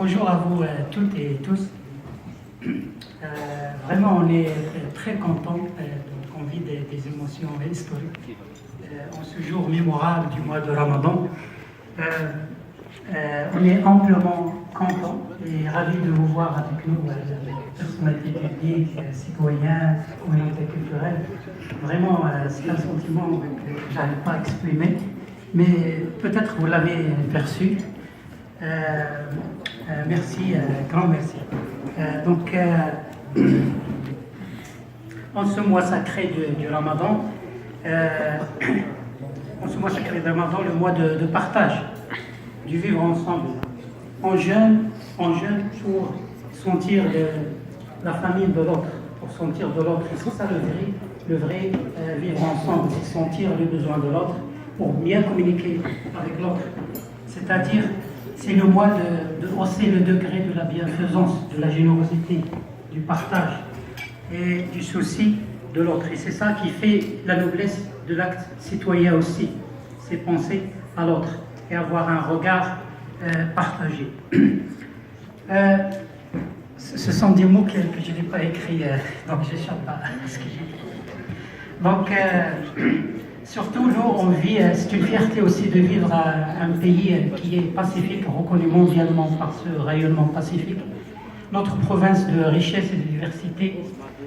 Bonjour à vous toutes et tous. Vraiment, on est très contents qu'on vit des émotions historiques en ce jour mémorable du mois de Ramadan. On est amplement contents et ravis de vous voir avec nous, personnalités publiques, citoyens, communautés culturelles. Vraiment, c'est un sentiment que je n'arrive pas à exprimer, mais peut-être vous l'avez perçu. Merci, grand merci. En ce mois sacré du Ramadan, le mois de partage, du vivre ensemble, en jeûne pour sentir la famille de l'autre, pour sentir de l'autre. C'est ça le vrai vivre ensemble, c'est sentir les besoins de l'autre pour bien communiquer avec l'autre. C'est-à-dire, c'est le mois de hausser le degré de la bienfaisance, de la générosité, du partage et du souci de l'autre. Et c'est ça qui fait la noblesse de l'acte citoyen aussi, c'est penser à l'autre et avoir un regard partagé. Ce sont des mots que je n'ai pas écrits, donc je n'échappe pas à ce que j'ai dit. Donc, surtout, nous, on vit, c'est une fierté aussi de vivre un pays qui est pacifique, reconnu mondialement par ce rayonnement pacifique. Notre province de richesse et de diversité,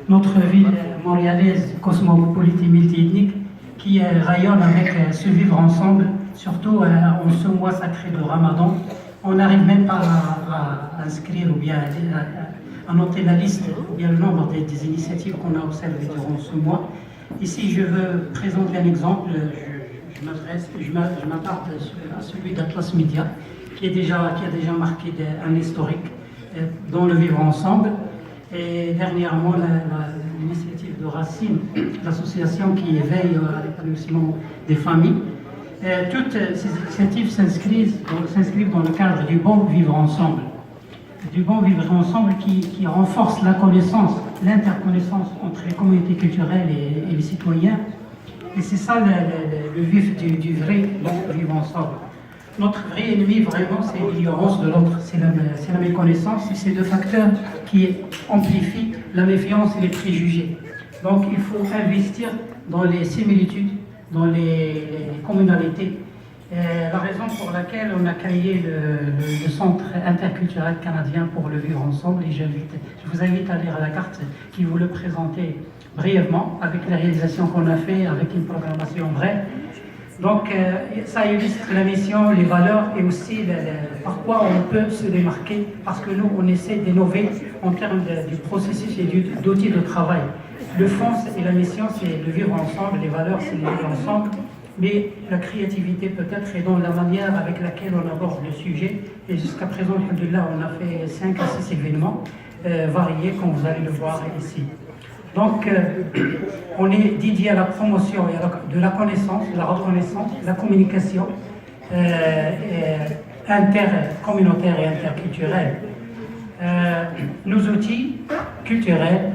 notre ville montréalaise, cosmopolite et multiethnique, qui rayonne avec ce vivre ensemble, surtout en ce mois sacré de Ramadan. On n'arrive même pas à inscrire ou bien à noter la liste ou bien le nombre des initiatives qu'on a observées durant ce mois. Ici, je veux présenter un exemple. Je m'attarde à celui d'Atlas Media, qui a déjà marqué un historique dans le vivre ensemble. Et dernièrement, l'initiative de Racine, l'association qui veille à l'épanouissement des familles. Toutes ces initiatives s'inscrivent dans le cadre du bon vivre ensemble. Du bon vivre ensemble qui renforce la connaissance, l'interconnaissance entre les communautés culturelles et les citoyens. Et c'est ça le vif du vrai bon vivre ensemble. Notre vrai ennemi, vraiment, c'est l'ignorance de l'autre, c'est la méconnaissance, et ces deux facteurs qui amplifient la méfiance et les préjugés. Donc il faut investir dans les similitudes, dans les communalités. La raison pour laquelle on a créé le Centre interculturel canadien pour le vivre ensemble, et je vous invite à lire la carte qui vous le présenter brièvement, avec les réalisations qu'on a fait, avec une programmation vraie. Donc ça illustre la mission, les valeurs et aussi par quoi on peut se démarquer, parce que nous, on essaie d'innover en termes du processus et d'outils de travail. Le fond et la mission, c'est de vivre ensemble, les valeurs, c'est de vivre ensemble, mais la créativité peut-être est dans la manière avec laquelle on aborde le sujet. Et jusqu'à présent, alhamdoulilah, on a fait 5 à 6 événements variés, comme vous allez le voir ici. Donc, on est dédié à la promotion de la connaissance, de la reconnaissance, de la communication intercommunautaire et interculturelle. Nos outils culturels,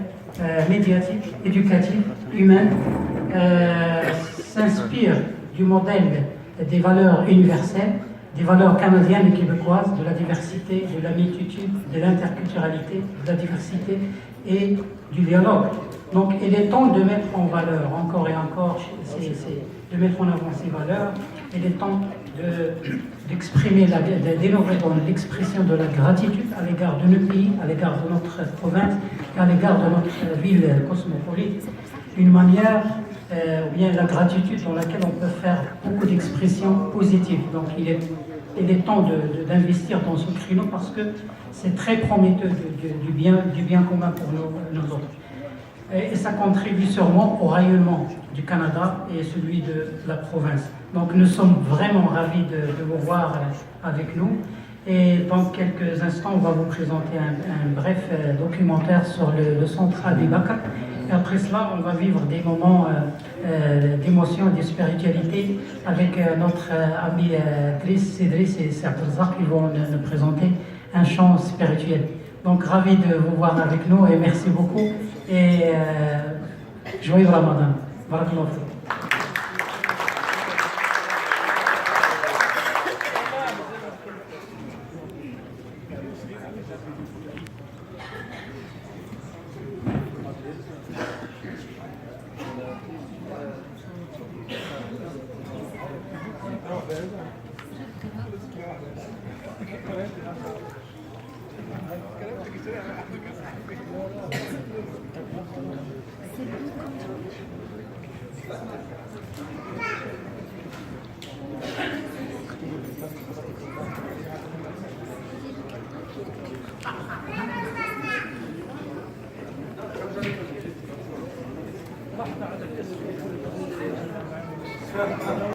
médiatiques, éducatifs, humains, s'inspirent du modèle des valeurs universelles, des valeurs canadiennes et québécoises, de la diversité, de la multitude, de l'interculturalité, de la diversité et du dialogue. Donc il est temps de mettre en valeur, encore et encore, de mettre en avant ces valeurs. Il est temps d'exprimer, d'innover dans l'expression de la gratitude à l'égard de nos pays, à l'égard de notre province, et à l'égard de notre ville cosmopolite. Une manière, ou bien la gratitude dans laquelle on peut faire beaucoup d'expressions positives. Donc il est temps d'investir dans ce créneau parce que c'est très prometteur du bien commun pour nous autres. Et ça contribue sûrement au rayonnement du Canada et celui de la province. Donc nous sommes vraiment ravis de vous voir avec nous. Et dans quelques instants, on va vous présenter un bref documentaire sur le centre Abi Bakr. Et après cela, on va vivre des moments d'émotion et de spiritualité avec notre ami Cédric et Abdelzak qui vont nous présenter un chant spirituel. Donc ravi de vous voir avec nous et merci beaucoup. Et joyeux Ramadan. Barakallahu fiik.